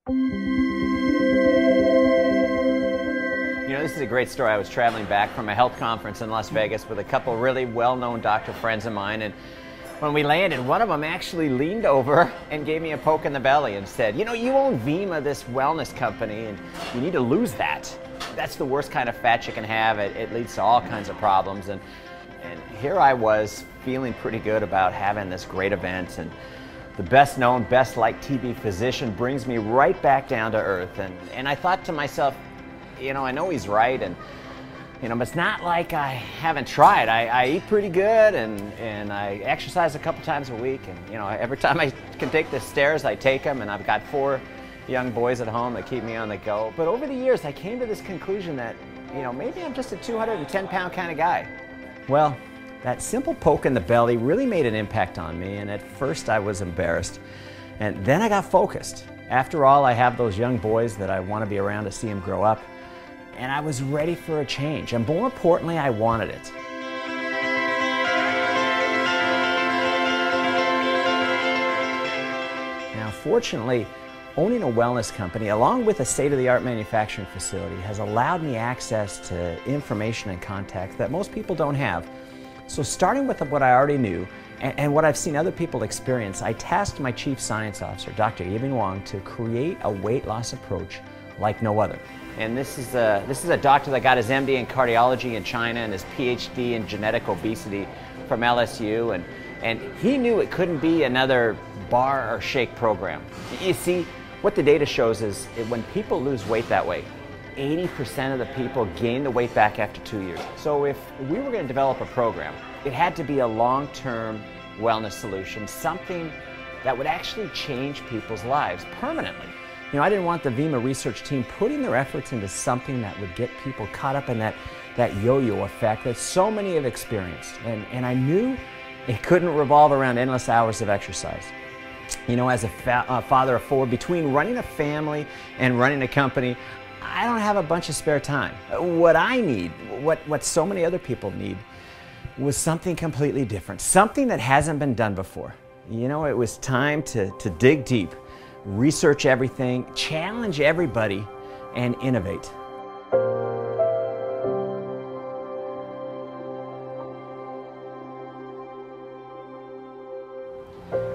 You know, this is a great story. I was traveling back from a health conference in Las Vegas with a couple really well-known doctor friends of mine, and when we landed, one of them actually leaned over and gave me a poke in the belly and said, you know, you own Vemma, this wellness company, and you need to lose that. That's the worst kind of fat you can have. It leads to all kinds of problems. And here I was feeling pretty good about having this great event, and the best known, best liked TB physician brings me right back down to earth. And I thought to myself, you know, I know he's right, and you know, but it's not like I haven't tried. I eat pretty good, and I exercise a couple times a week, and you know, every time I can take the stairs, I take them, and I've got 4 young boys at home that keep me on the go. But over the years, I came to this conclusion that, you know, maybe I'm just a 210-pound kind of guy. Well, that simple poke in the belly really made an impact on me, and at first I was embarrassed, and then I got focused. After all, I have those young boys that I want to be around to see them grow up. And I was ready for a change, and more importantly, I wanted it. Now, fortunately, owning a wellness company, along with a state-of-the-art manufacturing facility, has allowed me access to information and contacts that most people don't have. So starting with what I already knew, and what I've seen other people experience, I tasked my Chief Science Officer, Dr. Yibing Wang, to create a weight loss approach like no other. And this is a doctor that got his MD in cardiology in China and his PhD in genetic obesity from LSU, and he knew it couldn't be another bar or shake program. You see, what the data shows is when people lose weight that way, 80% of the people gain the weight back after 2 years. So if we were going to develop a program, it had to be a long-term wellness solution, something that would actually change people's lives permanently. You know, I didn't want the Vemma research team putting their efforts into something that would get people caught up in that yo-yo effect that so many have experienced. And I knew it couldn't revolve around endless hours of exercise. You know, as a father of 4, between running a family and running a company, I don't have a bunch of spare time. What I need, what so many other people need, was something completely different, something that hasn't been done before. You know, it was time to dig deep, research everything, challenge everybody, and innovate.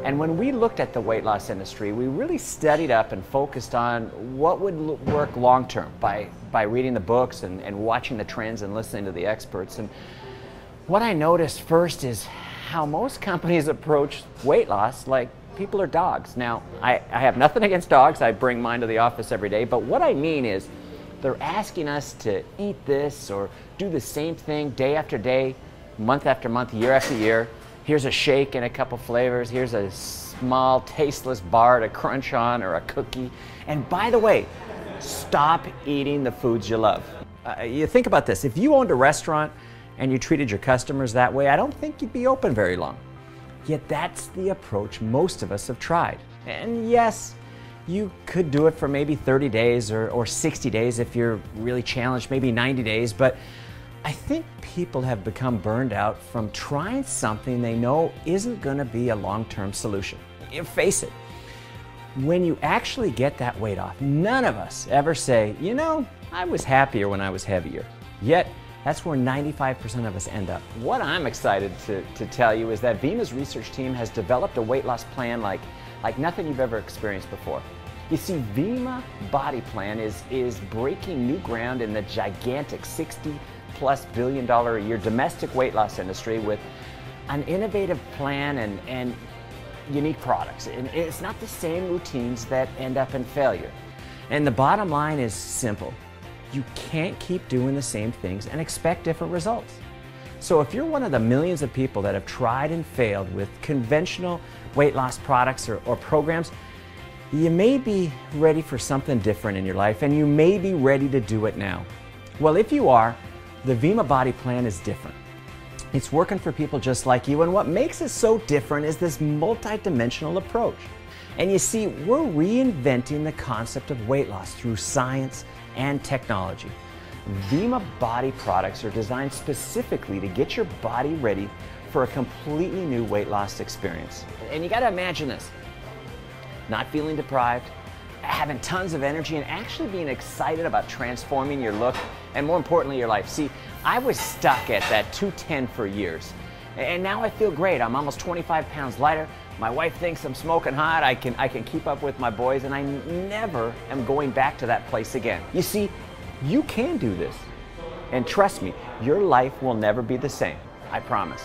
And when we looked at the weight loss industry, we really studied up and focused on what would work long term by reading the books and watching the trends and listening to the experts. And what I noticed first is how most companies approach weight loss like people are dogs. Now, I have nothing against dogs. I bring mine to the office every day. But what I mean is they're asking us to eat this or do the same thing day after day, month after month, year after year. Here's a shake and a couple flavors. Here's a small, tasteless bar to crunch on or a cookie. And by the way, stop eating the foods you love. You think about this. If you owned a restaurant and you treated your customers that way, I don't think you'd be open very long. Yet that's the approach most of us have tried. And yes, you could do it for maybe 30 days or 60 days if you're really challenged, maybe 90 days, but I think people have become burned out from trying something they know isn't going to be a long-term solution. You face it, when you actually get that weight off, none of us ever say, you know, I was happier when I was heavier. Yet, that's where 95% of us end up. What I'm excited to tell you is that Vemma's research team has developed a weight loss plan like nothing you've ever experienced before. You see, Vemma Body Plan is breaking new ground in the gigantic $60+ billion a year domestic weight loss industry with an innovative plan and unique products. And it's not the same routines that end up in failure. And the bottom line is simple. You can't keep doing the same things and expect different results. So if you're one of the millions of people that have tried and failed with conventional weight loss products or programs, you may be ready for something different in your life, and you may be ready to do it now. Well, if you are, the Vemma Body Plan is different. It's working for people just like you, and what makes it so different is this multi-dimensional approach. And you see, we're reinventing the concept of weight loss through science and technology. Vemma Body products are designed specifically to get your body ready for a completely new weight loss experience. And you gotta imagine this. Not feeling deprived, having tons of energy and actually being excited about transforming your look and, more importantly, your life. See, I was stuck at that 210 for years, and now I feel great. I'm almost 25 pounds lighter. My wife thinks I'm smoking hot. I can keep up with my boys, and I never am going back to that place again. You see, you can do this. And trust me, your life will never be the same. I promise.